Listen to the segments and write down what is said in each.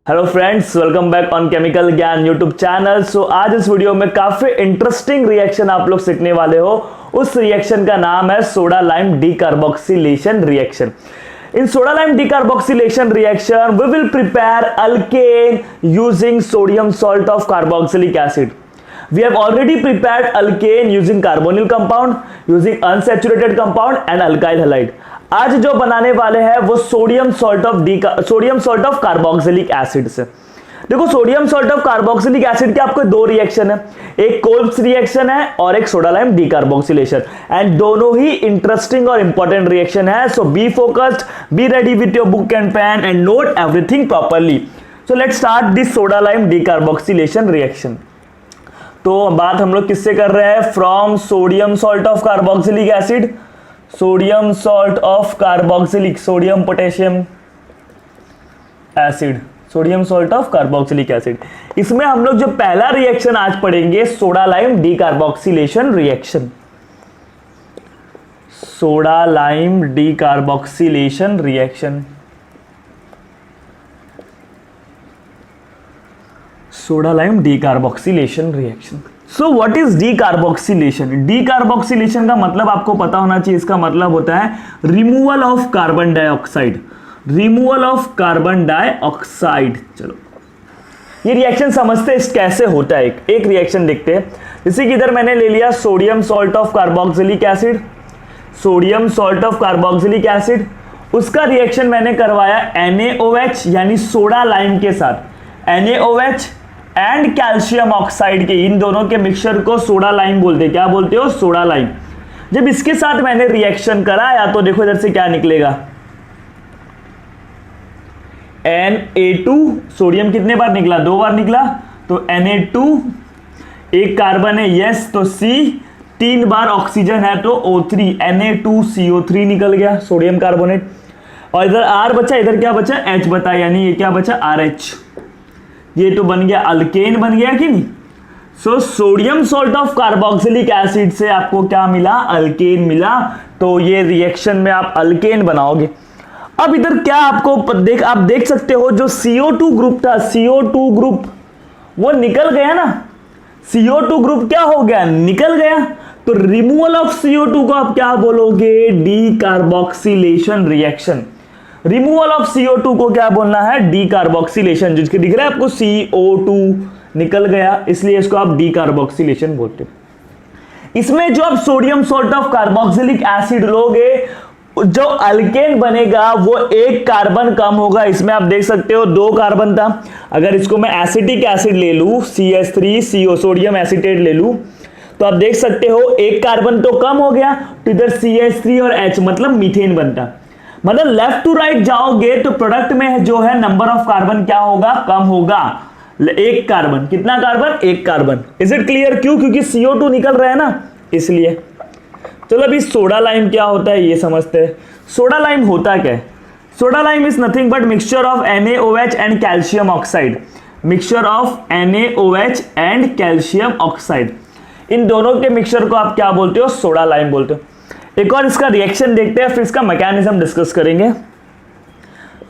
Hello friends, welcome back on chemical ज्ञान YouTube channel. सो आज इस वीडियो में काफी इंटरेस्टिंग रिएक्शन आप लोग सीखने वाले हो। उस रिएक्शन का नाम है soda lime decarboxylation reaction. In soda lime decarboxylation reaction, we will prepare alkane using sodium salt of carboxylic acid. We have already prepared alkane using carbonyl compound, using unsaturated compound and alkyl halide. आज जो बनाने वाले हैं वो sodium salt of carboxylic acid से। देखो, sodium salt of carboxylic acid के आपको दो रिएक्शन है, एक कोल्ब्स रिएक्शन है और एक सोडा लाइम डीकार्बोक्सिलेशन, एंड दोनों ही इंटरेस्टिंग और इंपॉर्टेंट रिएक्शन है। So be focused, be ready with your book and pen and note everything properly. So let's start this soda lime decarboxylation reaction. तो बात हम लोग किससे कर रहे हैं? From sodium salt of carboxylic acid, sodium salt of carboxylic, sodium potassium acid, sodium salt of carboxylic acid. इसमें हम लोग जो पहला रिएक्शन आज पढ़ेंगे, soda lime decarboxylation reaction. Soda lime decarboxylation reaction, soda lime decarboxylation reaction. So what is decarboxylation? Decarboxylation का मतलब आपको पता होना चाहिए। इसका मतलब होता है removal of carbon dioxide, removal of carbon dioxide. चलो ये रिएक्शन समझते हैं कैसे होता है। एक रिएक्शन देखते हैं। जैसे कि इधर मैंने ले लिया sodium salt of carboxylic acid, sodium salt of carboxylic acid, उसका रिएक्शन मैंने करवाया NaOH यानी सोडा लाइम के साथ। NaOH एंड कैल्शियम ऑक्साइड के, इन दोनों के मिक्सचर को सोडा लाइम बोलते हैं। क्या बोलते हो? Soda lime. जब इसके साथ मैंने रिएक्शन कराया तो देखो इधर से क्या निकलेगा, Na2, सोडियम कितने बार निकला? 2 बार निकला, तो Na2 एक कार्बन है, यस, तो C, 3 बार ऑक्सीजन है तो O3, Na2CO3 निकल गया, सोडियम कार्बोनेट। और इधर R बचा, इधर क्या बचा? H बता, यानी ये क्या बचा? RH। ये तो बन गया अल्केन, बन गया कि नहीं? So sodium salt of carboxylic acid से आपको क्या मिला? अल्केन मिला। तो ये रिएक्शन में आप अल्केन बनाओगे। अब इधर क्या आपको आप देख सकते हो, जो CO2 ग्रुप था, CO2 ग्रुप वो निकल गया ना। CO2 ग्रुप क्या हो गया? निकल गया। तो रिमूवल ऑफ CO2 को आप क्या बोलोगे? Decarboxylation reaction. Removal of CO2 को क्या बोलना है? डीकार्बोक्सिलेशन। जिसके दिख रहा है आपको CO2 निकल गया, इसलिए इसको आप डीकार्बोक्सिलेशन बोलते हो। इसमें जो आप sodium salt of carboxylic acid लोगे, जो अल्केन बनेगा वो एक कार्बन कम होगा। इसमें आप देख सकते हो 2 कार्बन था। अगर इसको मैं एसिटिक एसिड ले लूं, CH3CO, सोडियम एसिटेट ले लूं, तो आप देख सकते हो एक कार्बन तो कम हो गया, तो इधर CH3 और H मतलब मीथेन बनता। मतलब लेफ्ट टू राइट जाओगे तो प्रोडक्ट में जो है नंबर ऑफ कार्बन क्या होगा? कम होगा। एक कार्बन, कितना कार्बन? एक कार्बन। Is it clear? क्यों? क्योंकि CO2 निकल रहा है ना, इसलिए। चलो अभी सोडा लाइम क्या होता है ये समझते हैं। सोडा लाइम होता क्या है? Soda lime is nothing but mixture of NaOH and calcium oxide, mixture of NaOH and calcium oxide. इन दोनों के मिक्सचर को आप क्या बोलते हो? सोडा लाइम बोलते हो। एक और इसका रिएक्शन देखते हैं, फिर इसका मैकेनिज्म डिस्कस करेंगे।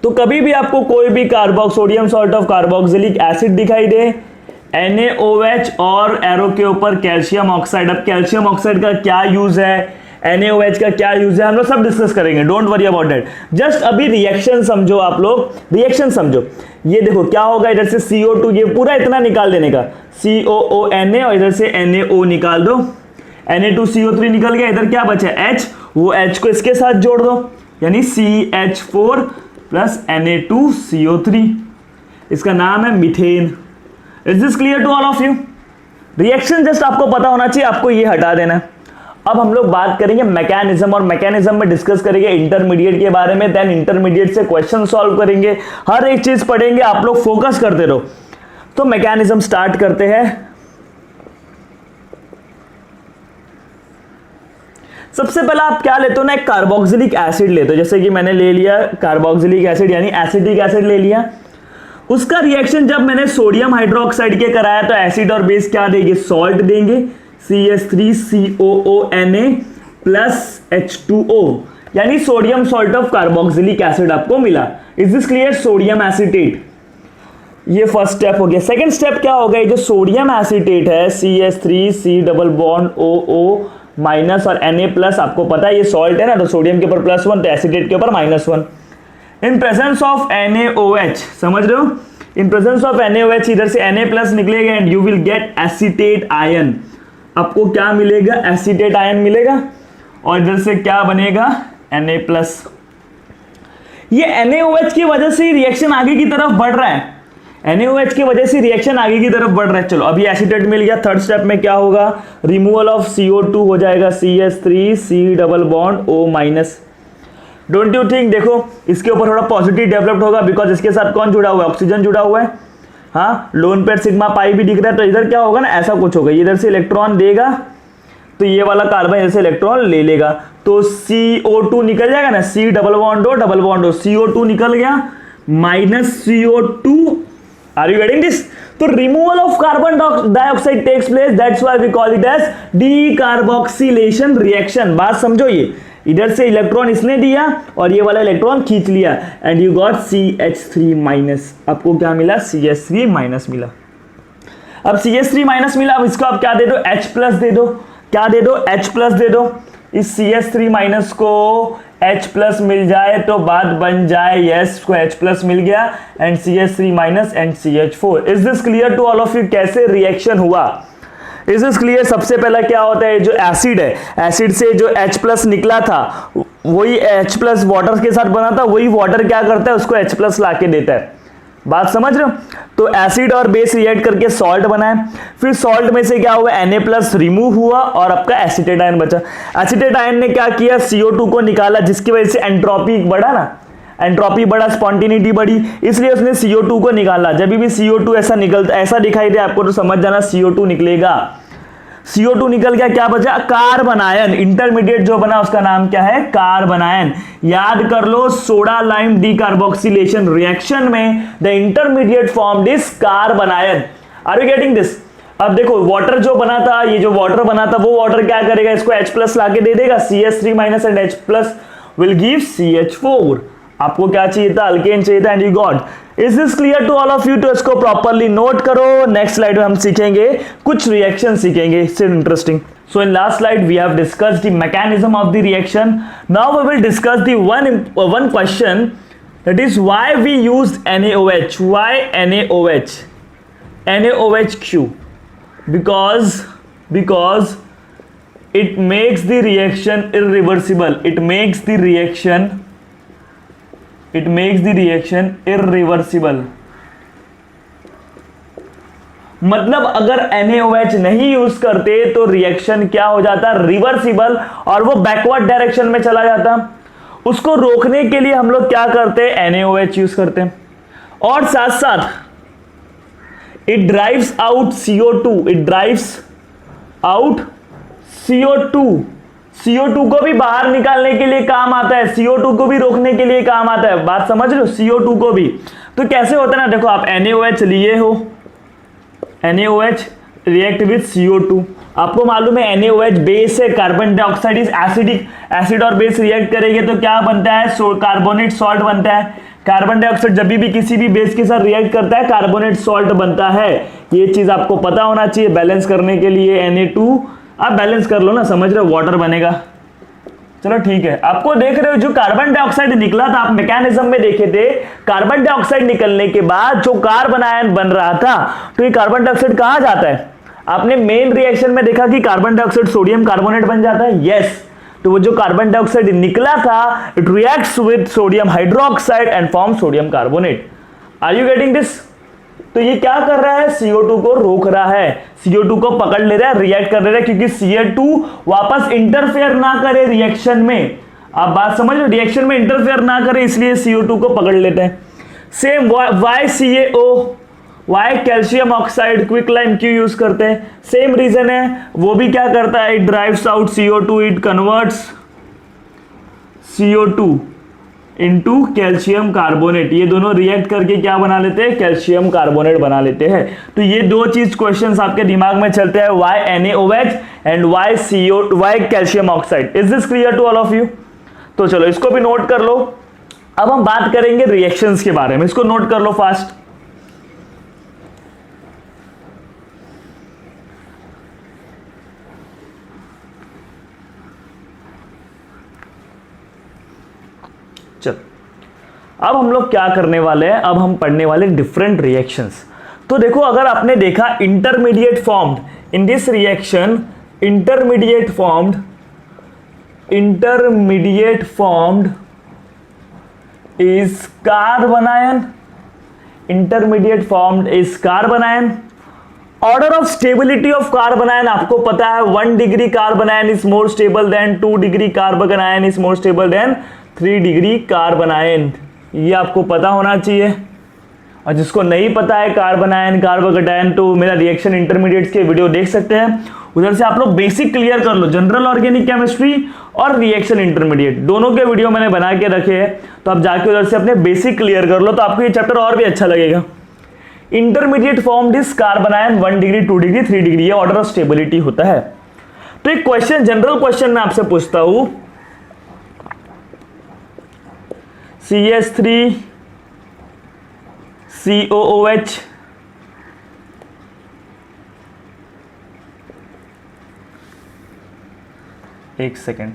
तो कभी भी आपको कोई भी sodium salt of carboxylic acid दिखाई दे, NaOH और एरो के ऊपर कैल्शियम ऑक्साइड। अब कैल्शियम ऑक्साइड का क्या यूज है, NaOH का क्या यूज है, हम लोग सब डिस्कस करेंगे। Don't worry about that. Just अभी रिएक्शन समझो, आप लोग रिएक्शन समझो। ये देखो क्या होगा, इधर से CO2 ये पूरा इतना निकाल देने का, COONA, और इधर से NaO निकाल दो, Na2CO3 निकल गया। इधर क्या बचा? H, वो H को इसके साथ जोड़ दो, यानी CH4 प्लस Na2CO3। इसका नाम है methane. Is this clear to all of you? Reaction just आपको पता होना चाहिए, आपको ये हटा देना है। अब हम लोग बात करेंगे मैकेनिज्म, और मैकेनिज्म में डिस्कस करेंगे इंटरमीडिएट के बारे में। देन इंटरमीडिएट से क्वेश्चन सॉल्व करेंगे, हर एक चीज पढ़ेंगे, आप लोग फोकस करते रहो। तो मैकेनिज्म स्टार्ट करते हैं। सबसे पहला आप क्या लेते हो ना, एक कार्बोक्सिलिक एसिड लेते हो। जैसे कि मैंने ले लिया कार्बोक्सिलिक एसिड यानी एसिटिक एसिड ले लिया। उसका रिएक्शन जब मैंने सोडियम हाइड्रोक्साइड के कराया तो एसिड और बेस क्या देंगे? सॉल्ट देंगे, CH3COONA प्लस H2O, यानी sodium salt of carboxylic acid आपको मिला। Is this clear? Sodium acetate. ये फर्स्ट स्टेप हो गया। सेकंड स्टेप क्या होगा, ये जो सोडियम एसीटेट है CH3C double bond OO minus और Na+, आपको पता है ये सॉल्ट है ना, तो सोडियम के ऊपर +1 तो एसीटेट के ऊपर -1। इन प्रेजेंस ऑफ NaOH, समझ रहे हो, इन प्रेजेंस ऑफ NaOH इधर से Na+ निकलेगा and you will get acetate ion. आपको क्या मिलेगा, एसीटेट आयन मिलेगा और इधर से क्या बनेगा, Na+। ये NaOH की वजह से रिएक्शन आगे की तरफ बढ़ रहा है, NaOH की वजह से रिएक्शन आगे की तरफ बढ़ रहा है। चलो अभी एसीटेट मिल गया, थर्ड स्टेप में क्या होगा, रिमूवल ऑफ CO2 हो जाएगा, CH3C double bond O-। Don't you think, देखो इसके ऊपर थोड़ा पॉजिटिव डेवलप्ड होगा बिकॉज इसके साथ कौन जुड़ा हुआ है, ऑक्सीजन जुड़ा हुआ है। हाँ, लोन पेयर सिग्मा पाई भी दिख रहा है, तो इधर क्या होगा ना, ऐसा कुछ होगा, इधर से इलेक्ट्रॉन देगा तो ये वाला कार्बन इधर से इलेक्ट्रॉन ले लेगा, तो CO2 निकल जाएगा ना, C double bond O, CO2 निकल गया -CO2। Are you getting this? तो removal of carbon dioxide takes place, that's why we call it as decarboxylation reaction. बात समझो, ये इधर से इलेक्ट्रॉन इसने दिया और ये वाला इलेक्ट्रॉन खींच लिया एंड यू गॉट CH3-। आपको क्या मिला, CH3- मिला। अब CH3- मिला, अब इसको आप क्या दे दो, H+ दे दो, क्या दे दो, H+ दे दो। इस CH3- को H+ मिल जाए तो बात बन जाए, यस को H+ मिल गया and CH3- and CH4। Is this clear to all of you, कैसे रिएक्शन हुआ? Is this clear? सबसे पहला क्या होता है, जो एसिड है, एसिड से जो H+ निकला था वही H+ वाटर के साथ बना था, वही वाटर क्या करता है, उसको H+ ला के देता है। बात समझ रहे हो? तो एसिड और बेस रिएक्ट करके सॉल्ट बना है, फिर सॉल्ट में से क्या हुआ, Na+ रिमूव हुआ और आपका एसीटेट आयन बचा। एसीटेट आयन ने क्या किया, CO2 को निकाला, जिसकी वजह से एंट्रोपी बढ़ा ना, एंट्रोपी बढ़ा, स्पॉन्टिनिटी बढ़ी, इसलिए उसने CO2 को निकाला। जब भी CO2 ऐसा निकलता, ऐसा दिखाई दे आपको तो समझ जाना CO2 निकलेगा। CO2 निकल गया, क्या बचा, कार्बन आयन। इंटरमीडिएट जो बना उसका नाम क्या है, कार्बन आयन। याद कर लो, सोडा लाइम डीकार्बोक्सिलेशन रिएक्शन में the intermediate formed is carbon ion. Are you getting this? अब देखो वाटर जो बना था, ये जो वाटर बना था, वो वाटर क्या करेगा, इसको H+ लाके दे देगा, CH3- and H+ will give CH4। आपको क्या चाहिए था, अल्केन चाहिए था and you got. Is this clear to all of you? तो इसको प्रॉपर्ली नोट करो। नेक्स्ट स्लाइड में हम सीखेंगे, कुछ रिएक्शन सीखेंगे, इससे interesting. So in last slide we have discussed the mechanism of the reaction. Now we will discuss the one question, that is why we used NaOH. Why NaOH? NaOHQ because it makes the reaction irreversible. It makes the reaction irreversible. मतलब अगर NaOH नहीं use करते तो reaction क्या हो जाता, reversible, और वो बैकवर्ड डायरेक्शन में चला जाता। उसको रोकने के लिए हम लोग क्या करते हैं, NaOH यूज करते हैं, और साथ साथ it drives out CO2, it drives out CO2 को भी बाहर निकालने के लिए काम आता है, CO2 को भी रोकने के लिए काम आता है। बात समझ रहे हो, CO2 को भी। तो कैसे होता है ना, देखो आप NaOH लिए हो, NaOH रिएक्ट विद CO2, आपको मालूम है NaOH बेस है, carbon dioxide is acidic, acid और बेस रिएक्ट करेंगे तो क्या बनता है, कार्बोनेट सॉल्ट बनता है। कार्बन डाइऑक्साइड जब भी किसी भी बेस के साथ रिएक्ट करता है कार्बोनेट सॉल्ट बनता है। ये चीज आपको पता होना चाहिए बैलेंस करने के लिए। Na2 आप बैलेंस कर लो ना, समझ रहे हो, वाटर बनेगा। चलो ठीक है, आपको देख रहे हो जो कार्बन डाइऑक्साइड निकला था, आप मैकेनिज्म में देखे थे, कार्बन डाइऑक्साइड निकलने के बाद जो कार्बन आयन बन रहा था, तो ये कार्बन डाइऑक्साइड कहां जाता है, आपने मेन रिएक्शन में देखा कि कार्बन डाइऑक्साइड सोडियम कार्बोनेट बन जाता है, यस। तो वो जो कार्बन डाइऑक्साइड निकला था, it reacts with sodium hydroxide and form sodium carbonate. Are you getting this? तो ये क्या कर रहा है, CO2 को रोक रहा है, CO2 को पकड़ ले रहा है, रिएक्ट कर ले रहा है, क्योंकि CO2 वापस इंटरफेयर ना करे रिएक्शन में। आप बात समझ लो, रिएक्शन में इंटरफेयर ना करे, इसलिए CO2 को पकड़ लेते हैं। Same YCAO, why calcium oxide quick lime क्यों यूज करते हैं, सेम रीजन है, वो भी क्या करता है, it drives out CO2, it converts CO2 into calcium carbonate. ये दोनों रिएक्ट करके क्या बना लेते हैं, कैल्शियम कार्बोनेट बना लेते हैं। तो ये दो चीज क्वेश्चंस आपके दिमाग में चलते हैं, why NaOH and why calcium oxide. Is this clear to all of you? तो चलो इसको भी नोट कर लो। अब हम बात करेंगे रिएक्शंस के बारे में, इसको नोट कर लो फास्ट। चलो अब हम लोग क्या करने वाले हैं, अब हम पढ़ने वाले डिफरेंट रिएक्शंस। तो देखो अगर आपने देखा intermediate formed in this reaction, intermediate formed is carbon ion, intermediate formed is carbon ion. Order of stability of carbon ion आपको पता है 1 degree carbon ion is more stable than 2 degree carbon ion is more stable then 3 degree carbon ion, ये आपको पता होना चाहिए। और जिसको नहीं पता है कार्बन आयन कार्बोकेटायन, तो मेरा रिएक्शन इंटरमीडिएट्स के वीडियो देख सकते हैं, उधर से आप लोग बेसिक क्लियर कर लो, जनरल ऑर्गेनिक केमिस्ट्री और रिएक्शन इंटरमीडिएट दोनों के वीडियो मैंने बना के रखे हैं, तो आप जाके उधर से अपने बेसिक क्लियर कर लो, तो आपको ये चैप्टर और भी अच्छा लगेगा। Intermediate formed is carbon ion 1 degree 2 degree 3 degree, ये ऑर्डर ऑफ स्टेबिलिटी होता है। तो एक क्वेश्चन, जनरल क्वेश्चन मैं आपसे पूछता हूं, CH3 COOH एक सेकेंड,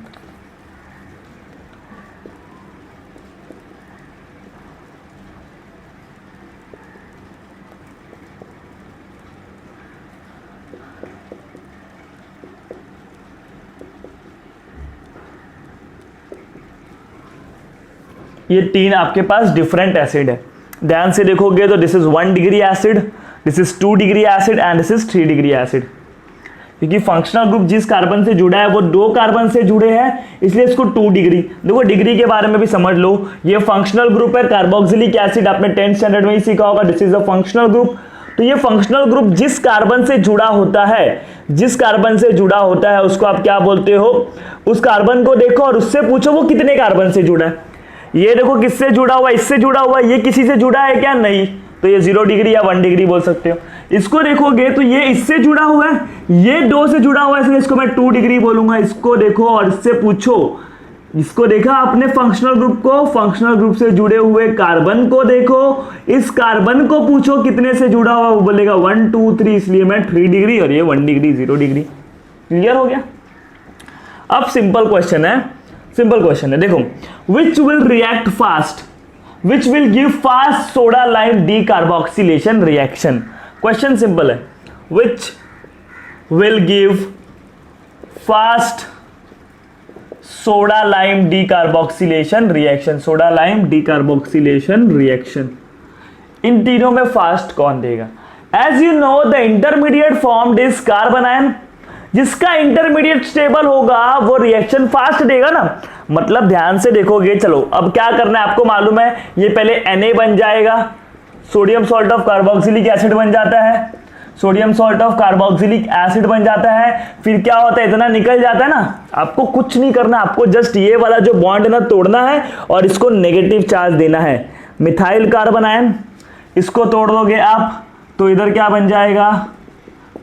ये तीन आपके पास डिफरेंट एसिड है, ध्यान से देखोगे तो this is 1 degree acid, this is 2 degree acid and this is 3 degree acid. क्योंकि फंक्शनल ग्रुप जिस कार्बन से जुड़ा है वो 2 कार्बन से जुड़े हैं, इसलिए इसको 2 डिग्री। देखो डिग्री के बारे में भी समझ लो, ये फंक्शनल ग्रुप है कार्बोक्सिलिक एसिड, आपने 10th स्टैंडर्ड में ही सीखा होगा, this is a functional group. तो ये फंक्शनल ग्रुप जिस कार्बन से जुड़ा होता है, जिस कार्बन से जुड़ा होता है उसको आप क्या बोलते हो, उस कार्बन को देखो और उससे पूछो वो कितने कार्बन से जुड़ा है। ये देखो किससे जुड़ा हुआ है, इससे जुड़ा हुआ है, ये किसी से जुड़ा है क्या, नहीं, तो ये 0 डिग्री या 1 डिग्री बोल सकते हो। इसको देखोगे तो ये इससे जुड़ा हुआ है, ये 2 से जुड़ा हुआ है, इसलिए इसको मैं 2 डिग्री बोलूंगा। इसको देखो और इससे पूछो, इसको देखा आपने फंक्शनल ग्रुप को, फंक्शनल ग्रुप से जुड़े हुए कार्बन को देखो, इस कार्बन को पूछो कितने से जुड़ा हुआ, वो बोलेगा 1 2 3, इसलिए मैं 3 डिग्री और ये 1 डिग्री 0 डिग्री। क्लियर हो गया। अब सिंपल क्वेश्चन है, देखो, which will react fast, which will give fast soda lime decarboxylation reaction. Question simple है, which will give fast soda lime decarboxylation reaction, soda lime decarboxylation reaction, इन तीनों में fast कौन देगा। As you know the intermediate formed is carbon ion, जिसका intermediate stable होगा वो reaction fast देगा ना। मतलब ध्यान से देखोगे, चलो अब क्या करना है आपको मालूम है, ये पहले Na बन जाएगा, sodium salt of carboxylic acid बन जाता है, sodium salt of carboxylic acid बन जाता है, फिर क्या होता है, इतना निकल जाता है ना, आपको कुछ नहीं करना, आपको जस्ट ये वाला जो बॉन्ड है ना तोड़ना है और इसको नेगेटिव चार्ज देना है। मिथाइल कार्बन आयन, इसको तोड़ दोगे आप तो इधर क्या बन जाएगा,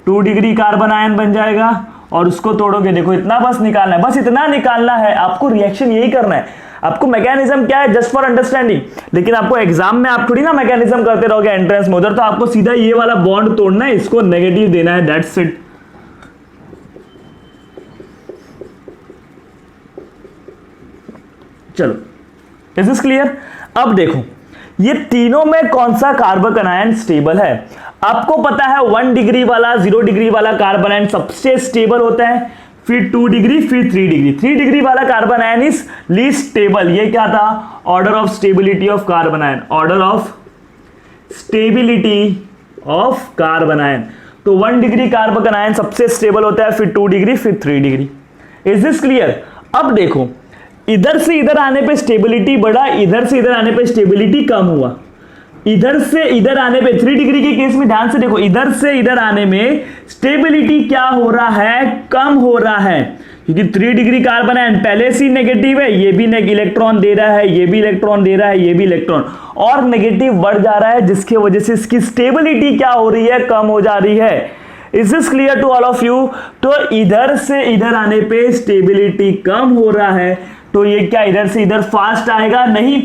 2 डिग्री कार्बन आयन बन जाएगा, और उसको तोड़ोगे, देखो इतना बस निकालना है, बस इतना निकालना है आपको, रिएक्शन यही करना है आपको। मैकेनिज्म क्या है, जस्ट फॉर अंडरस्टैंडिंग, लेकिन आपको एग्जाम में आप थोड़ी ना मैकेनिज्म करते रहोगे एंट्रेंस में, उधर तो आपको सीधा ये वाला बॉन्ड तोड़ना है, इसको नेगेटिव देना है, दैट्स इट। चलो, इज दिस क्लियर। अब देखो ये तीनों में कौन सा कार्बन आयन स्टेबल है। आपको पता है 1 डिग्री वाला 0 डिग्री वाला कार्बन आयन सबसे स्टेबल होता है, फिर 2 डिग्री, फिर 3 डिग्री। 3 डिग्री वाला carbon ion is least stable. ये क्या था, order of stability of carbon ion, order of stability of carbon ion. तो 1 डिग्री कार्बन आयन सबसे स्टेबल होता है, फिर 2 डिग्री, फिर 3 डिग्री। Is this clear. अब देखो इधर से इधर आने पे स्टेबिलिटी बढ़ा, इधर से इधर आने पे स्टेबिलिटी कम हुआ। इधर से इधर आने पे 3 डिग्री के केस में ध्यान से देखो, इधर से इधर आने में स्टेबिलिटी क्या हो रहा है, कम हो रहा है, क्योंकि 3 डिग्री कार्बन आयन पहले से नेगेटिव है, ये भी इलेक्ट्रॉन दे रहा है, ये भी इलेक्ट्रॉन दे रहा है, ये भी इलेक्ट्रॉन, और नेगेटिव बढ़ जा रहा है, जिसकी वजह से इसकी स्टेबिलिटी क्या हो रही है, कम हो जा रही है। Is this clear to all of you. तो इधर से इधर आने पे स्टेबिलिटी कम हो रहा है, तो ये क्या इधर से इधर फास्ट आएगा, नहीं,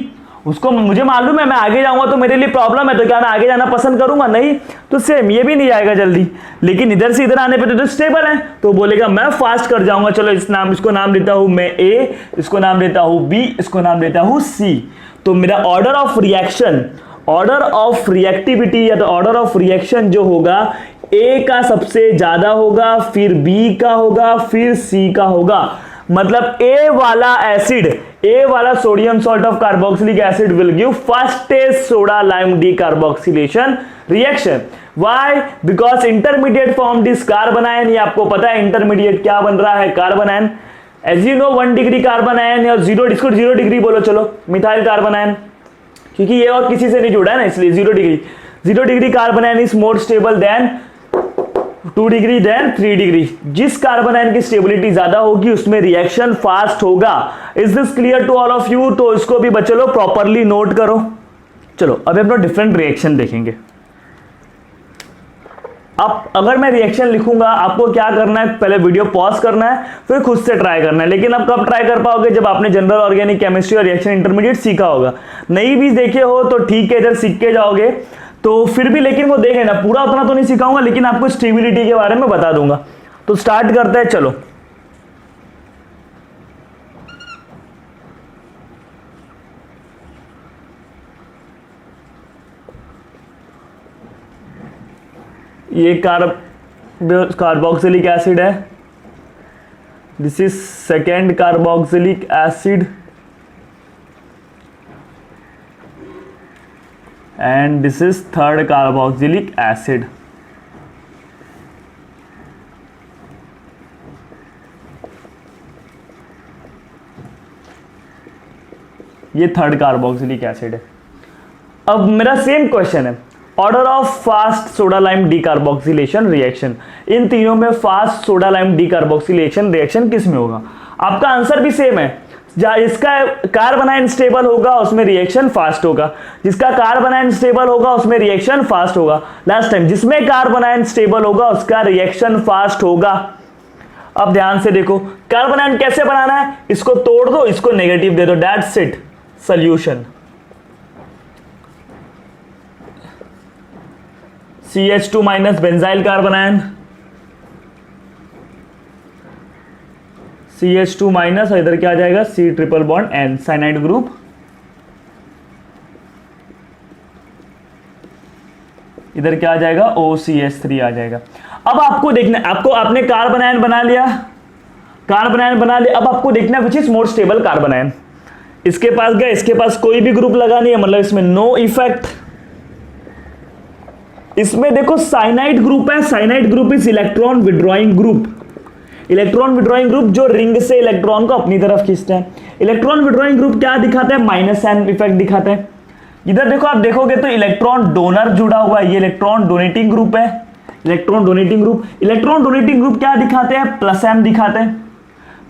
उसको मुझे मालूम है मैं आगे जाऊंगा तो मेरे लिए प्रॉब्लम है, तो क्या मैं आगे जाना पसंद करूंगा? नहीं। तो सेम ये भी नहीं जाएगा जल्दी, लेकिन इधर से इधर आने पे तो स्टेबल है, तो बोलेगा मैं फास्ट कर जाऊंगा। चलो इसको नाम देता हूं मैं ए, इसको नाम देता हूं बी, इसको नाम देता हूं सी। तो मेरा order of reaction, order of reactivity या तो ऑर्डर ऑफ रिएक्शन जो होगा ए का सबसे ज्यादा होगा, फिर बी का होगा, फिर सी का होगा। मतलब ए वाला एसिड, ए वाला sodium salt of carboxylic acid will give fastest soda lime decarboxylation reaction. Why? Because intermediate form this carbanion. ये आपको पता है इंटरमीडिएट क्या बन रहा है, carbanion. As you know 1 degree carbon ion या 0 डिग्री बोलो, चलो मिथाइल कार्बन आयन, क्योंकि ये और किसी से नहीं जुड़ा है ना, इसलिए 0 degree carbon ion is more stable than 2 degree than 3 degree. जिस कार्बन आयन की स्टेबिलिटी ज्यादा होगी उसमें रिएक्शन फास्ट होगा। Is this clear to all of you? तो इसको भी बच्चे लोग प्रॉपरली नोट करो। चलो अब हम लोग डिफरेंट रिएक्शन देखेंगे। अब अगर मैं रिएक्शन लिखूंगा, आपको क्या करना है, पहले वीडियो पॉज करना है, फिर खुद से ट्राई करना है। लेकिन अब कब ट्राई कर पाओगे? जब आपने जनरल ऑर्गेनिक केमिस्ट्री और रिएक्शन इंटरमीडिएट सीखा होगा। नहीं भी देखे हो तो ठीक है, इधर सीख के जाओगे तो फिर भी, लेकिन वो देख लेना, पूरा उतना तो नहीं सिखाऊंगा, लेकिन आपको स्टेबिलिटी के बारे में बता दूंगा। तो स्टार्ट करते हैं, चलो। ये कार्बोक्सिलिक एसिड है, this is second carboxylic acid and this is third carboxylic acid। ये थर्ड कार्बोक्सिलिक एसिड है। अब मेरा सेम क्वेश्चन है, order of fast soda lime decarboxylation reaction. इन तीनों में fast soda lime decarboxylation reaction किस में होगा? आपका आंसर भी सेम है। जिसका कार्बन आयन स्टेबल होगा उसमें रिएक्शन फास्ट होगा, जिसका कार्बन आयन स्टेबल होगा उसमें रिएक्शन फास्ट होगा। लास्ट टाइम जिसमें कार्बन आयन स्टेबल होगा उसका रिएक्शन फास्ट होगा। अब ध्यान से देखो, कार्बन आयन कैसे बनाना है, इसको तोड़ दो, इसको नेगेटिव दे दो, that's it, solution. CH2 minus benzyl carbon ion, CH2 minus, और इधर क्या आ जाएगा, C triple bond N, cyanide group. इधर क्या आ जाएगा, OCH3 आ जाएगा। अब आपको देखना, आपने कार्बन आयन बना लिया, अब आपको देखना which is more stable carbon ion. इसके पास गए, इसके पास कोई भी ग्रुप लगा नहीं है, मतलब इसमें नो इफेक्ट। इसमें देखो साइनाइड ग्रुप है, cyanide group is electron withdrawing group. Electron withdrawing group जो रिंग से इलेक्ट्रॉन को अपनी तरफ खींचता है। इलेक्ट्रॉन विड्रॉइंग ग्रुप क्या दिखाता है, -n इफेक्ट दिखाता है। इधर देखो, आप देखोगे तो इलेक्ट्रॉन डोनर जुड़ा हुआ है, ये इलेक्ट्रॉन डोनेटिंग ग्रुप है, electron donating group. Electron donating group क्या दिखाते हैं, +m दिखाते हैं,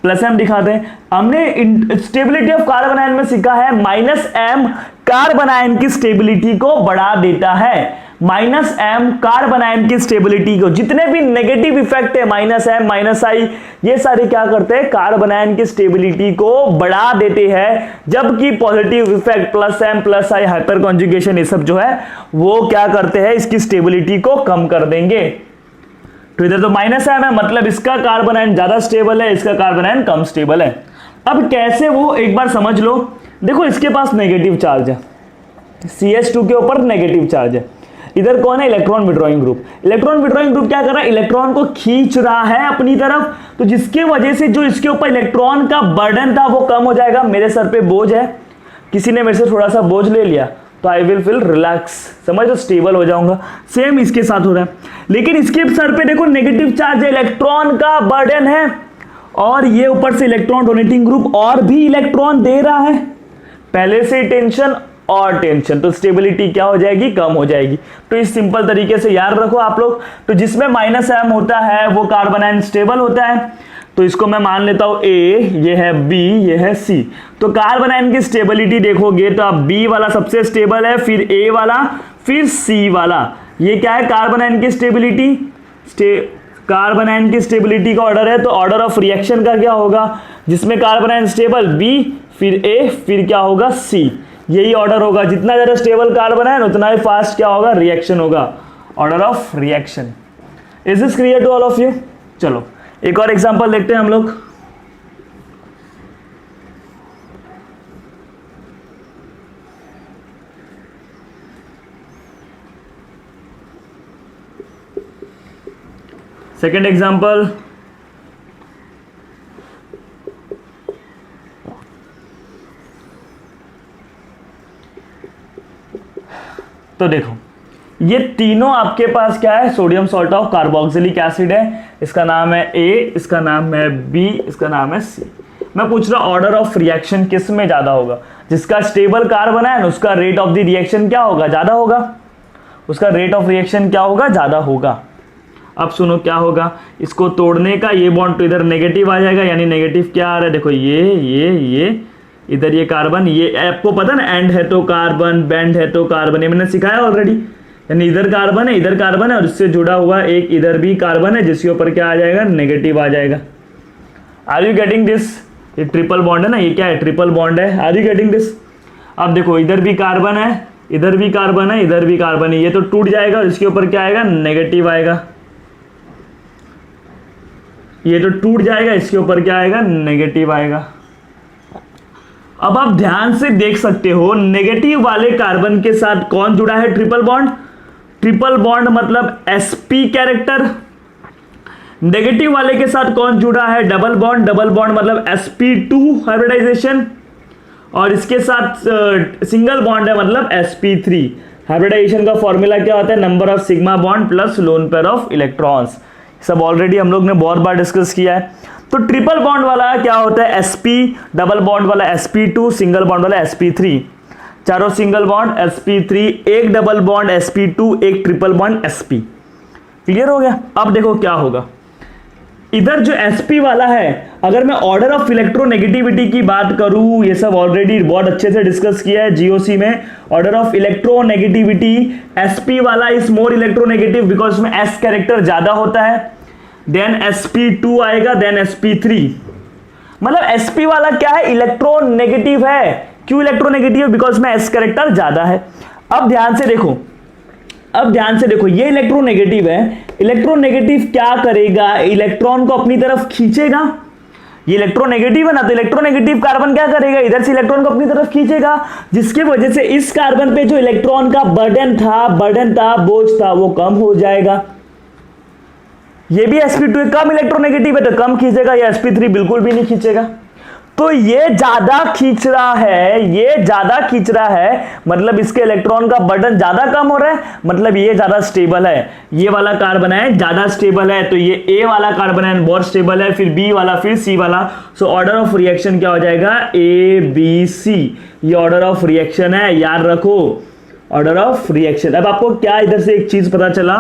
+m दिखाते हैं। हमने स्टेबिलिटी ऑफ कार्बन आयन में सीखा है -m कार्बन आयन की स्टेबिलिटी को बढ़ा देता है। -m कार्बन आयन की स्टेबिलिटी को, जितने भी नेगेटिव इफेक्ट है -m -i, ये सारे क्या करते हैं, कार्बन आयन की स्टेबिलिटी को बढ़ा देते हैं। जबकि positive effect +m +i hyper conjugation, ये सब जो है वो क्या करते हैं, इसकी स्टेबिलिटी को कम कर देंगे। तो इधर तो -m है, मतलब इसका कार्बन आयन ज्यादा स्टेबल है, इसका कार्बन आयन कम स्टेबल है। अब कैसे, वो एक बार समझ लो। देखो इसके पास नेगेटिव चार्ज है, CH2 के ऊपर नेगेटिव चार्ज है। इधर कौन है, electron withdrawing group. Electron withdrawing group क्या कर रहा है, इलेक्ट्रॉन को खींच रहा है अपनी तरफ, तो जिसके वजह से जो इसके ऊपर इलेक्ट्रॉन का बर्डन था वो कम हो जाएगा। मेरे सर पे बोझ है, किसी ने मेरे से थोड़ा सा बोझ ले लिया तो आई विल फील रिलैक्स, समझ लो, स्टेबल हो जाऊंगा। सेम इसके साथ हो रहा है, लेकिन इसके सर पे देखो नेगेटिव चार्ज है, इलेक्ट्रॉन का बर्डन है, और ये ऊपर से इलेक्ट्रॉन डोनेटिंग ग्रुप और भी इलेक्ट्रॉन दे रहा है, पहले से टेंशन और टेंशन, तो स्टेबिलिटी क्या हो जाएगी, कम हो जाएगी। तो इस सिंपल तरीके से याद रखो आप लोग। तो जिसमें -m होता है वो कार्बन आयन स्टेबल होता है, तो इसको मैं मान लेता हूं A, ये है B, ये है C। तो कार्बन आयन की स्टेबिलिटी देखोगे तो आप B वाला सबसे स्टेबल है, फिर A वाला, फिर C वाला। ये क्या है, कार्बन आयन की स्टेबिलिटी, कार्बन आयन की स्टेबिलिटी का ऑर्डर है। तो ऑर्डर ऑफ रिएक्शन का क्या होगा, जिसमें कार्बन आयन स्टेबल B, फिर A, फिर क्या होगा C। यही ऑर्डर होगा, जितना ज़्यादा स्टेबल कार्बन है उतना ही फास्ट क्या होगा, रिएक्शन होगा, order of reaction. Is this clear to all of you? चलो एक और एग्जांपल देखते हैं हम लोग। सेकेंड एग्जांपल, तो देखो ये तीनों आपके पास क्या है, sodium salt of carboxylic acid है। इसका नाम है ए, इसका नाम है बी, इसका नाम है सी। मैं पूछ रहा ऑर्डर ऑफ रिएक्शन किस में ज्यादा होगा? जिसका स्टेबल कार्बन है उसका रेट ऑफ द रिएक्शन क्या होगा, ज्यादा होगा, उसका रेट ऑफ रिएक्शन क्या होगा, ज्यादा होगा। अब सुनो क्या होगा, इसको तोड़ने का ये बॉन्ड तो इधर नेगेटिव आ जाएगा, यानी नेगेटिव क्या आ रहा है, देखो ये इधर ये कार्बन, ये आपको पता ना एंड है तो कार्बन, बैंड है तो कार्बन, ये मैंने सिखाया ऑलरेडी। यानी इधर कार्बन है और इससे जुड़ा हुआ एक इधर भी कार्बन है जिसके ऊपर क्या आ जाएगा, नेगेटिव आ जाएगा। Are you getting this? ये ट्रिपल बॉन्ड है ना, ये क्या है, ट्रिपल बॉन्ड है। Are you getting this? अब देखो इधर भी कार्बन है, इधर भी कार्बन है, इधर भी कार्बन है, ये तो टूट जाएगा और इसके ऊपर क्या आएगा, नेगेटिव आएगा। ये तो टूट जाएगा, इसके ऊपर क्या आएगा, नेगेटिव आएगा। अब आप ध्यान से देख सकते हो नेगेटिव वाले कार्बन के साथ कौन जुड़ा है, ट्रिपल बॉन्ड। ट्रिपल बॉन्ड मतलब sp कैरेक्टर। नेगेटिव वाले के साथ कौन जुड़ा है, डबल बॉन्ड। डबल बॉन्ड मतलब sp2 हाइब्रिडाइजेशन, और इसके साथ सिंगल बॉन्ड है मतलब sp3। हाइब्रिडाइजेशन का फॉर्मूला क्या होता है, number of sigma bond plus lone pair of electrons. सब ऑलरेडी हम लोग ने बहुत बार डिस्कस किया है। तो ट्रिपल बॉन्ड वाला क्या होता है, sp, डबल बॉन्ड वाला sp2, सिंगल बॉन्ड वाला sp3। चारों सिंगल बॉन्ड sp3, एक डबल बॉन्ड sp2, एक ट्रिपल बॉन्ड sp। क्लियर हो गया? अब देखो क्या होगा, इधर जो sp वाला है, अगर मैं ऑर्डर ऑफ इलेक्ट्रोनेगेटिविटी की बात करूं, ये सब ऑलरेडी बहुत अच्छे से डिस्कस किया है जीओसी में। ऑर्डर ऑफ इलेक्ट्रोनेगेटिविटी, sp वाला इज मोर इलेक्ट्रोनेगेटिव बिकॉज में s कैरेक्टर ज्यादा होता है, देन sp2 आएगा, देन sp3। मतलब sp वाला क्या है, इलेक्ट्रोनेगेटिव है। क्यों इलेक्ट्रोनेगेटिव? बिकॉज में s कैरेक्टर ज्यादा है। अब ध्यान से देखो, ये इलेक्ट्रोनेगेटिव है। इलेक्ट्रोनेगेटिव क्या करेगा, इलेक्ट्रॉन को अपनी तरफ खींचेगा। ये इलेक्ट्रोनेगेटिव है ना, तो इलेक्ट्रोनेगेटिव कार्बन क्या करेगा, इधर से इलेक्ट्रॉन को अपनी तरफ खींचेगा, जिसकी वजह से इस कार्बन पे जो इलेक्ट्रॉन का बर्डन था, बोझ था, वो कम हो जाएगा। ये भी sp2 कम इलेक्ट्रोनेगेटिव है तो कम खींचेगा, या sp3 बिल्कुल भी नहीं खींचेगा। तो ये ज्यादा खींच रहा है, मतलब इसके इलेक्ट्रॉन का बर्डन ज्यादा कम हो रहा है, मतलब ये ज्यादा स्टेबल है। ये वाला कार्बन है ज्यादा स्टेबल है, तो ये ए वाला कार्बन है बहुत स्टेबल है, फिर बी वाला, फिर सी वाला। सो ऑर्डर ऑफ रिएक्शन क्या हो जाएगा, ए बी सी। ये ऑर्डर ऑफ रिएक्शन है, याद रखो, ऑर्डर ऑफ रिएक्शन। अब आपको क्या इधर से एक चीज पता चला,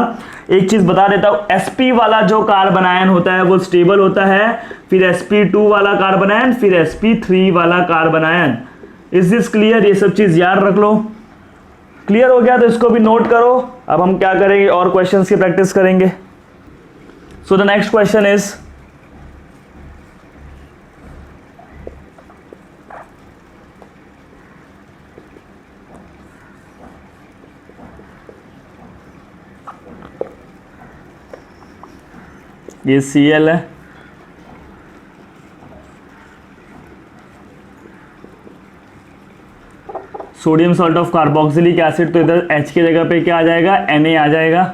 एक चीज बता देता हूं, sp वाला जो कार्बन आयन होता है वो स्टेबल होता है, फिर sp2 वाला कार्बन आयन, फिर sp3 वाला carbon ion. Is this clear? ये सब चीज याद रख लो। क्लियर हो गया तो इसको भी नोट करो। अब हम क्या करेंगे, और क्वेश्चंस की प्रैक्टिस करेंगे। So the next question is, ये Cl है, sodium salt of carboxylic acid, तो इधर H की जगह पे क्या आ जाएगा, Na आ जाएगा।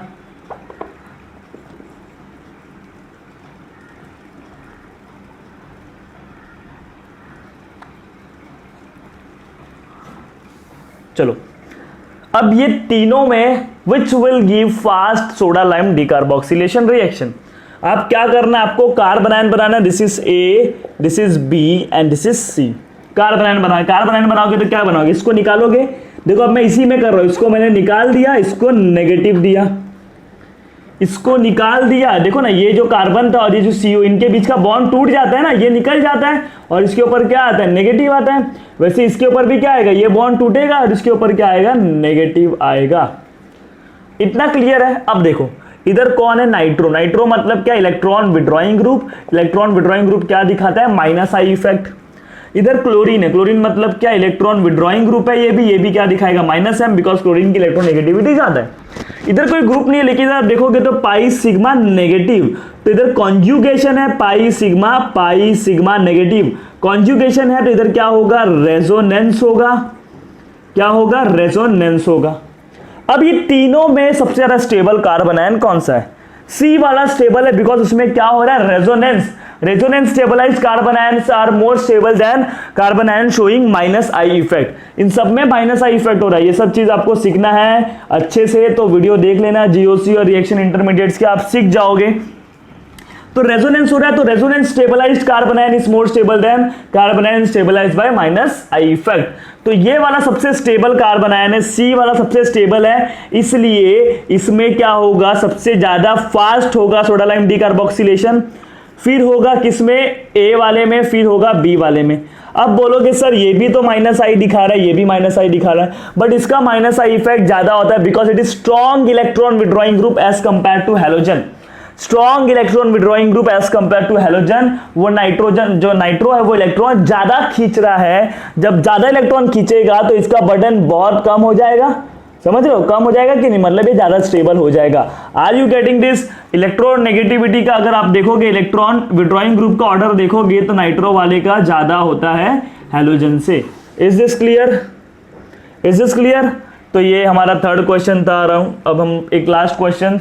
चलो अब ये तीनों में which will give fast soda lime decarboxylation reaction. आप क्या करना है, आपको कार्बन आयन बनाना, this is A, this is B and this is C. Carbon ion बनाओगे, कार्बन आयन बनाओगे तो क्या बनाओगे, इसको निकालोगे। देखो अब मैं इसी में कर रहा हूं, इसको मैंने निकाल दिया, इसको नेगेटिव दिया, इसको निकाल दिया। देखो ना, ये जो कार्बन था और ये जो CO, इनके बीच का बॉन्ड टूट जाता है ना, ये निकल जाता है और इसके ऊपर क्या आता है, नेगेटिव आता है। वैसे इसके ऊपर भी क्या आएगा, ये बॉन्ड टूटेगा और इसके ऊपर क्या आएगा, नेगेटिव आएगा। इतना क्लियर है? अब देखो इधर कौन है, नाइट्रो। नाइट्रो मतलब क्या, electron withdrawing group. Electron withdrawing group क्या दिखाता है, -I इफेक्ट। इधर क्लोरीन है, क्लोरीन मतलब क्या, इलेक्ट्रॉन विड्रॉइंग ग्रुप है, ये भी क्या दिखाएगा, -m, बिकॉज क्लोरीन की इलेक्ट्रॉन नेगेटिविटी ज्यादा है। इधर कोई ग्रुप नहीं है, लेकिन आप देखोगे तो पाई सिग्मा नेगेटिव, तो इधर कॉन्जुगेशन है पाई सिग्मा नेगेटिव, कॉन्जुगेशन है तो इधर क्या होगा, रेजोनेंस होगा, क्या होगा, रेजोनेंस होगा। अब ये तीनों में सबसे ज्यादा स्टेबल कार्बन आयन कौन सा है, सी वाला स्टेबल है, बिकॉज उसमें क्या हो रहा है, resonance stabilized carbanions are more stable than carbon ion showing -I effect. इन सब में -I इफेक्ट हो रहा है, ये सब चीज आपको सीखना है अच्छे से, तो वीडियो देख लेना, जीओसी और रिएक्शन इंटरमीडिएट्स के, आप सीख जाओगे। तो रेजोनेंस हो रहा है, तो resonance stabilized carbon ion is more stable than carbon ion stabilized by -I effect. तो ये वाला सबसे स्टेबल कार्बन आयन है, सी वाला सबसे स्टेबल है, इसलिए इसमें क्या होगा, सबसे ज्यादा फास्ट होगा सोडा लाइम डीकार्बोक्सिलेशन, फिर होगा किसमें, ए वाले में, फिर होगा बी वाले में। अब बोलोगे सर ये भी तो -I दिखा रहा है, ये भी -I दिखा रहा है, बट इसका -I इफेक्ट ज्यादा होता है because it is strong electron withdrawing group as compare to halogen, strong electron withdrawing group as compare to halogen. वो नाइट्रोजन, जो नाइट्रो है वो इलेक्ट्रॉन ज्यादा खींच रहा है, जब ज्यादा इलेक्ट्रॉन खींचेगा तो इसका बर्डन बहुत कम हो जाएगा, समझ रहे हो, कम हो जाएगा कि नहीं, मतलब ये ज्यादा स्टेबल हो जाएगा। Are you getting this? Electron negativity का अगर आप देखोगे, इलेक्ट्रॉन विड्रॉइंग ग्रुप का ऑर्डर देखोगे तो नाइट्रो वाले का ज्यादा होता है हैलोजन से। Is this clear? Is this clear? तो ये हमारा थर्ड क्वेश्चन था। अब हम एक लास्ट क्वेश्चन,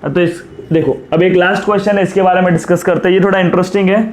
तो इस देखो अब एक लास्ट क्वेश्चन है, इसके बारे में डिस्कस करते हैं, ये थोड़ा इंटरेस्टिंग है।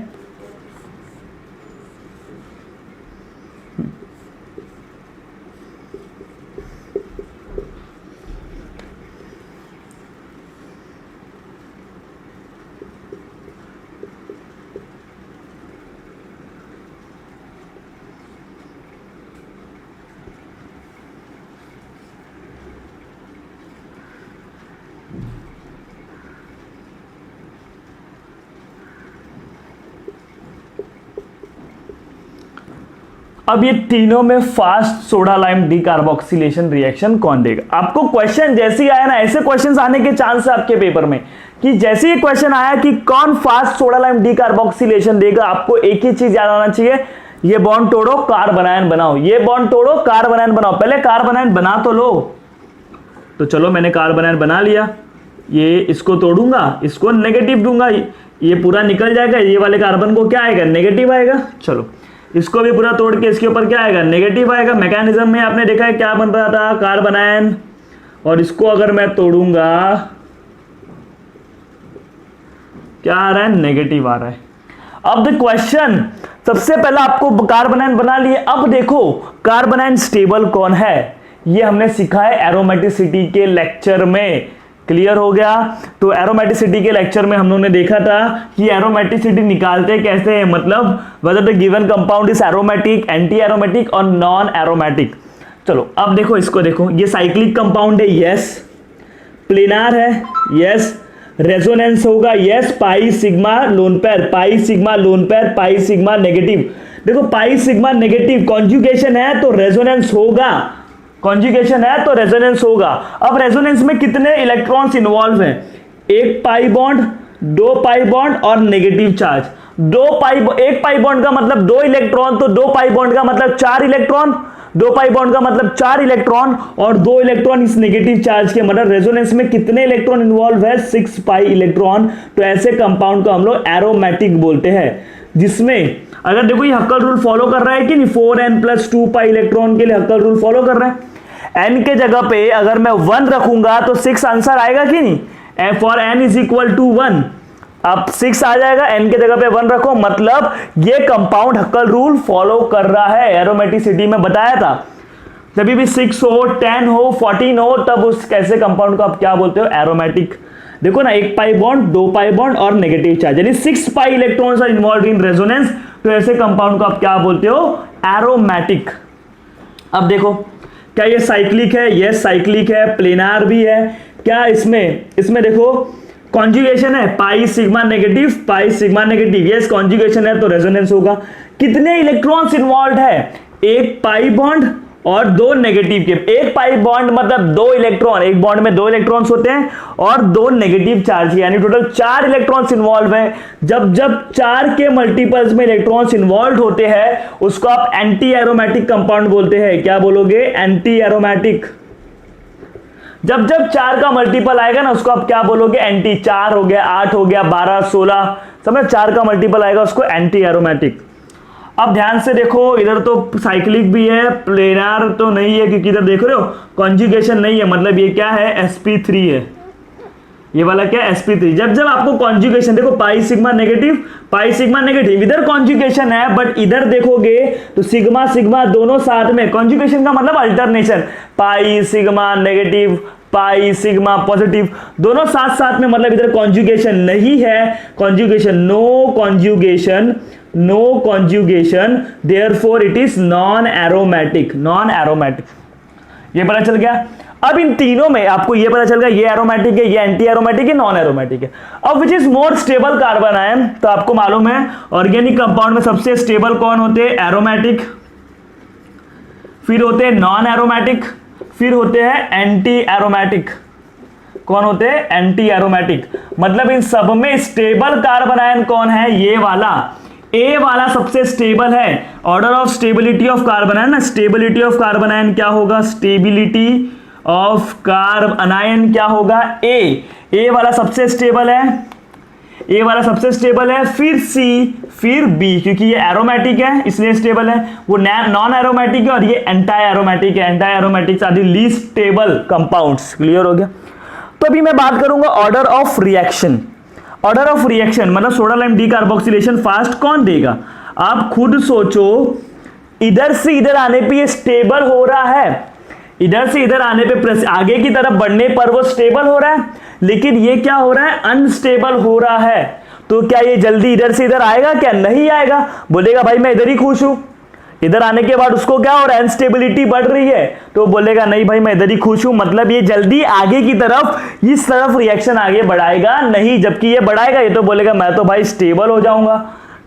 अब ये तीनों में fast soda lime decarboxylation reaction कौन देगा? आपको क्वेश्चन जैसे ही आया ना, ऐसे क्वेश्चंस आने के चांस है आपके पेपर में कि जैसे ही क्वेश्चन आया कि कौन फास्ट सोडा लाइम डीकार्बोक्सिलेशन देगा, आपको एक ही चीज याद आना चाहिए, ये बॉन्ड तोड़ो कार्बन आयन बनाओ, ये बॉन्ड तोड़ो कार्बन आयन बनाओ। पहले कार्बन आयन बना तो लो। तो चलो मैंने कार्बन आयन बना लिया, ये इसको तोड़ूंगा, इसको नेगेटिव दूंगा, ये पूरा निकल जाएगा, ये वाले कार्बन को क्या आएगा, नेगेटिव आएगा। चलो इसको भी पूरा तोड़ के इसके ऊपर क्या आएगा, नेगेटिव आएगा। मैकेनिज्म में आपने देखा है क्या बन रहा था, कार्बन आयन, और इसको अगर मैं तोड़ूंगा क्या आ रहा है, नेगेटिव आ रहा है। अब द क्वेश्चन, सबसे पहला आपको कार्बन आयन बना लिए, अब देखो कार्बन आयन स्टेबल कौन है, ये हमने सीखा है एरोमेटिसिटी के लेक्चर में। क्लियर हो गया? तो एरोमेटिसिटी के लेक्चर में हम लोगों ने देखा था कि एरोमेटिसिटी निकालते कैसे हैं, मतलब whether the given compound is aromatic, anti aromatic और नॉन एरोमेटिक। चलो अब देखो इसको, देखो ये साइक्लिक कंपाउंड है, यस, प्लेनार है, यस, रेजोनेंस होगा, yes, pi sigma lone pair, pi sigma lone pair, पाई सिग्मा नेगेटिव। देखो पाई सिग्मा नेगेटिव कॉन्जुगेशन है तो रेजोनेंस होगा, कॉन्जुगेशन है तो रेजोनेंस होगा। अब रेजोनेंस में कितने इलेक्ट्रॉन्स इन्वॉल्व हैं, एक पाई बॉन्ड, दो पाई बॉन्ड और नेगेटिव चार्ज। एक पाई बॉन्ड का मतलब दो इलेक्ट्रॉन, तो दो पाई बॉन्ड का मतलब चार इलेक्ट्रॉन, दो पाई बॉन्ड का मतलब चार इलेक्ट्रॉन और दो इलेक्ट्रॉन इस नेगेटिव चार्ज के, मतलब रेजोनेंस में कितने इलेक्ट्रॉन इन्वॉल्व है, 6 पाई इलेक्ट्रॉन। तो ऐसे कंपाउंड को हम लोग एरोमेटिक बोलते हैं, जिसमें अगर देखो ये हक्कल रूल फॉलो कर रहा है कि नहीं, 4n + 2 पाई इलेक्ट्रॉन के लिए हक्कल रूल फॉलो कर रहा है। n के जगह पे अगर मैं 1 रखूंगा तो 6 आंसर आएगा कि नहीं, for n is equal to 1, अब 6 आ जाएगा, n के जगह पे 1 रखो, मतलब ये कंपाउंड हक्कल रूल फॉलो कर रहा है। एरोमेटिसिटी में बताया था, जब भी 6 हो, 10 हो, 14 हो, तब उस कैसे कंपाउंड को आप क्या बोलते हो, एरोमेटिक। देखो ना, एक पाई बॉन्ड, दो पाई बॉन्ड और नेगेटिव चार्ज, यानी 6 pi electrons are involved in resonance, तो ऐसे कंपाउंड को आप क्या बोलते हो, एरोमेटिक। अब देखो क्या ये साइक्लिक है, यस साइक्लिक है, प्लेनार भी है क्या, इसमें देखो कॉन्जुगेशन है, पाई सिग्मा नेगेटिव, यस कॉन्जुगेशन है तो रेजोनेंस होगा। कितने इलेक्ट्रॉन्स इन्वॉल्व है, एक पाई बॉन्ड और 2 नेगेटिव के। एक पाई बॉन्ड मतलब 2 इलेक्ट्रॉन, एक बॉन्ड में 2 इलेक्ट्रॉन्स होते हैं और 2 नेगेटिव चार्ज, यानी टोटल 4 इलेक्ट्रॉन्स इन्वॉल्व है। जब जब 4 के मल्टीपल्स में इलेक्ट्रॉन्स इन्वॉल्व होते हैं उसको आप एंटी एरोमेटिक कंपाउंड बोलते हैं। क्या बोलोगे? Anti aromatic. जब जब 4 का मल्टीपल आएगा ना उसको आप क्या बोलोगे? एंटी। 4 हो गया, 8 हो गया, 12, 16, समझ? 4 का मल्टीपल आएगा उसको एंटी एरोमेटिक। अब ध्यान से देखो, इधर तो साइक्लिक भी है, प्लेनार तो नहीं है क्योंकि इधर देख रहे हो कॉन्जुगेशन नहीं है, मतलब ये क्या है? sp3 है। ये वाला क्या है? sp3। जब जब आपको कॉन्जुगेशन, देखो पाई sigma negative, pi sigma negative, इधर कॉन्जुगेशन है बट इधर देखोगे तो सिग्मा सिग्मा दोनों साथ में। कॉन्जुगेशन का मतलब alternation, pi sigma negative, pi sigma positive, दोनों साथ साथ में, मतलब इधर कॉन्जुगेशन नहीं है। Conjugation, no conjugation, no conjugation, therefore it is non aromatic, non aromatic. ये पता चल गया। अब इन तीनों में आपको ये पता चल गया ये एरोमेटिक है, ये एंटी एरोमेटिक है, नॉन एरोमेटिक है। अब which is more stable carbon ion, तो आपको मालूम है ऑर्गेनिक कंपाउंड में सबसे स्टेबल कौन होते हैं? एरोमेटिक, फिर होते हैं नॉन एरोमेटिक, फिर होते हैं एंटी एरोमेटिक। कौन होते हैं? Anti aromatic. मतलब इन सब में स्टेबल कार्बन आयन कौन है? ये वाला, ए वाला सबसे स्टेबल है। Order of stability of carbon ion ना, स्टेबिलिटी ऑफ कार्बन आयन क्या होगा? स्टेबिलिटी ऑफ कार्बन आयन क्या होगा? ए वाला सबसे स्टेबल है, ए वाला सबसे स्टेबल है, फिर सी, फिर बी, क्योंकि ये एरोमेटिक है इसलिए स्टेबल है। वो नॉन एरोमेटिक है और ये एंटी एरोमेटिक है। Anti aromatics are the least stable compounds. Clear हो गया? तो अभी मैं बात करूंगा order of reaction. Order of reaction मतलब सोडा लाइम डीकार्बोक्सिलेशन फास्ट कौन देगा? आप खुद सोचो, इधर से इधर आने पे ये स्टेबल हो रहा है, इधर से इधर आने पे आगे की तरफ बढ़ने पर वो स्टेबल हो रहा है, लेकिन ये क्या हो रहा है? अनस्टेबल हो रहा है। तो क्या ये जल्दी इधर से इधर आएगा? क्या नहीं आएगा? बोलेगा भाई मैं इधर ही खुश हूं। इधर आने के बाद उसको क्या हो रहा है? अनस्टेबिलिटी बढ़ रही है, तो बोलेगा नहीं भाई मैं इधर ही खुश हूं। मतलब ये जल्दी आगे की तरफ, इस तरफ रिएक्शन आगे बढ़ाएगा नहीं, जबकि ये बढ़ाएगा, ये तो बोलेगा मैं तो भाई स्टेबल हो जाऊंगा।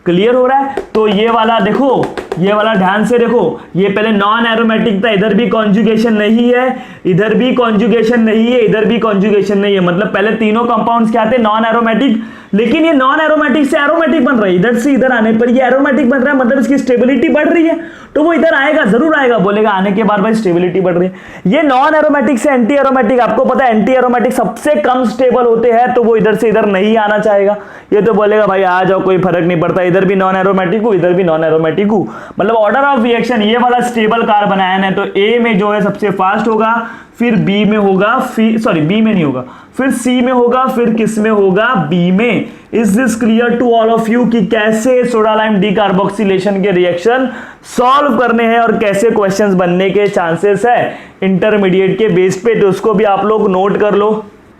क्लियर हो रहा है? तो ये वाला देखो, ये वाला ध्यान से देखो, ये पहले नॉन एरोमेटिक था, इधर भी कॉन्जुगेशन नहीं है, इधर भी कॉन्जुगेशन नहीं है, इधर भी कॉन्जुगेशन नहीं है। मतलब पहले तीनों कंपाउंड्स क्या थे? नॉन एरोमेटिक, लेकिन ये नॉन एरोमेटिक से एरोमेटिक बन रहा है। इधर से इधर आने पर ये एरोमेटिक बन रहा है, मतलब इसकी स्टेबिलिटी बढ़ रही है, तो वो इधर आएगा, जरूर आएगा, बोलेगा आने के बाद भाई स्टेबिलिटी बढ़ रही है। ये नॉन एरोमेटिक से एंटी एरोमेटिक, आपको पता है एंटी एरोमेटिक सबसे कम स्टेबल होते हैं, तो वो इधर से इधर नहीं आना चाहेगा। ये तो बोलेगा भाई आ जाओ कोई फर्क नहीं पड़ता, इधर भी नॉन एरोमेटिक हूं, इधर भी नॉन एरोमेटिक हूं। मतलब ऑर्डर ऑफ रिएक्शन ये वाला स्टेबल कार्बन आयन है, तो ए में जो है सबसे फास्ट होगा, फिर बी में होगा, फिर सॉरी बी में नहीं होगा, फिर सी में होगा, फिर किस में होगा? बी में। Is this clear to all of you कि कैसे सोडा लाइम डीकार्बोक्सिलेशन के रिएक्शन सॉल्व करने हैं और कैसे क्वेश्चंस बनने के चांसेस है इंटरमीडिएट के बेस पे? तो उसको भी आप लोग नोट कर लो।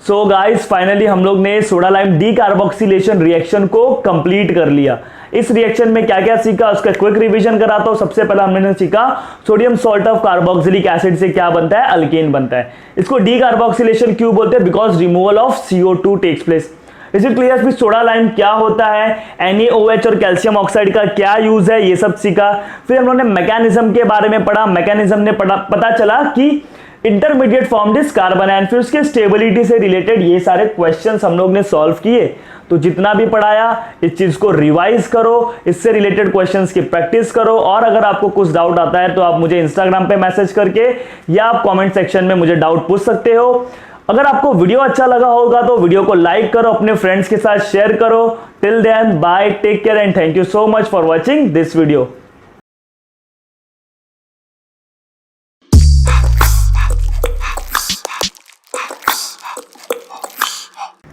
सो गाइस फाइनली हम लोग ने सोडा लाइम डीकार्बोक्सिलेशन रिएक्शन को कंप्लीट कर लिया। इस रिएक्शन में क्या क्या सीखा उसका क्विक रिवीजन कराता हूं। सबसे पहला हमने सीखा sodium salt of carboxylic acid से क्या बनता है? अल्केन बनता है। इसको डीकार्बोक्सिलेशन क्यों बोलते हैं? Because removal of CO2 takes place. Is it clear? फिर सोडा लाइम क्या होता है, NaOH और कैल्शियम ऑक्साइड का क्या यूज है, ये सब सीखा। फिर हम लोगों ने मैकेनिज्म के बारे में पढ़ा। मैकेनिज्म ने पता चला कि intermediate form this carbon ion, फिर उसके स्टेबिलिटी से रिलेटेड ये सारे क्वेश्चंस हम लोग ने सॉल्व किए। तो जितना भी पढ़ाया इस चीज को रिवाइज करो, इससे रिलेटेड क्वेश्चंस की प्रैक्टिस करो, और अगर आपको कुछ डाउट आता है तो आप मुझे इंस्टाग्राम पे मैसेज करके या आप कमेंट सेक्शन में मुझे डाउट पूछ सकते हो। अगर आपको वीडियो अच्छा लगा होगा तो वीडियो को लाइक करो, अपने फ्रेंड्स के साथ शेयर करो। Till then bye, take care and thank you so much for watching this video.